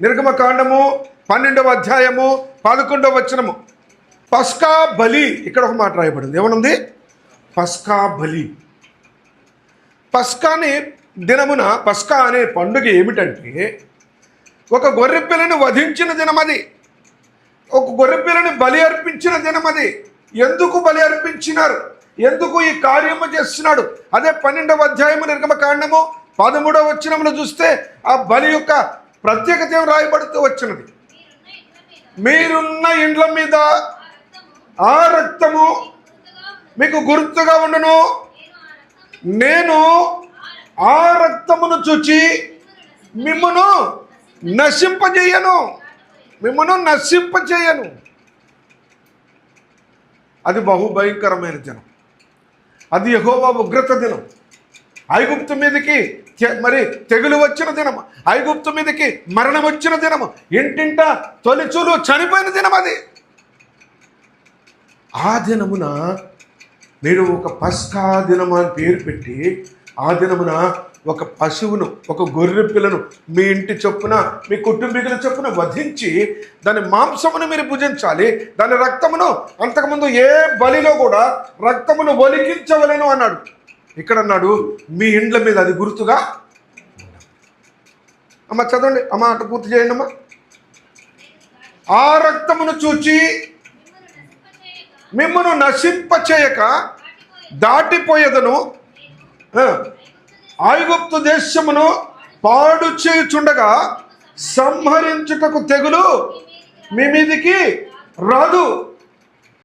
నిర్గమకాండము 12వ అధ్యాయము 11వ వచనము. పస్కా బలి. ఇక్కడ ఒక మాట రాయబడింది. ఏమనుంది? పస్కా బలి. పస్కాని దినమున, పస్కా అనే పండుగ ఏమిటంటే ఒక గొర్రెపిల్లని వధించిన దినమది, ఒక గొర్రెపిల్లని బలి అర్పించిన దినమది. ఎందుకు బలి అర్పించినారు, ఎందుకు ఈ కార్యము చేస్తున్నాడు? అదే 12వ అధ్యాయము నిర్గమకాండము 13వ వచనంలో చూస్తే ఆ బలి యొక్క ప్రత్యేకత ఏం రాయబడుతూ వచ్చినది. మీరున్న ఇండ్ల మీద ఆ రక్తము మీకు గుర్తుగా ఉండును, నేను ఆ రక్తమును చూచి మిమ్మును నశింపజేయను, మిమ్మును నశింపజేయను. అది బహుభయంకరమైన దినం. అది యెహోవా ఉగ్రత దినం. ఐగుప్తు మీదకి మరి తెగులు వచ్చిన దినం, ఐగుప్తు మీదకి మరణం వచ్చిన దినము, ఇంటింట తొలిచూలు చనిపోయిన దినం అది. ఆ దినమున మీరు ఒక పస్కా దినము అని పేరు పెట్టి ఆ దినమున ఒక పశువును, ఒక గొర్రె పిల్లను మీ ఇంటి చొప్పున, మీ కుటుంబీకుల చొప్పున వధించి దాని మాంసమును మీరు భుజించాలి. దాని రక్తమును, అంతకుముందు ఏ బలిలో కూడా రక్తమును ఒలికించవలెను అన్నాడు. ఇక్కడ అన్నాడు మీ ఇండ్ల మీద అది గుర్తుగా. అమ్మ చదవండి అమ్మ, అటు పూర్తి చేయండి అమ్మ. ఆ రక్తమును చూచి మిమ్మును నశింపచేయక దాటిపోయేదను, ఐగుప్తు దేశమును పాడు చేయుచుండగా సంహరించుటకు తెగులు మీ మీదికి రాదు.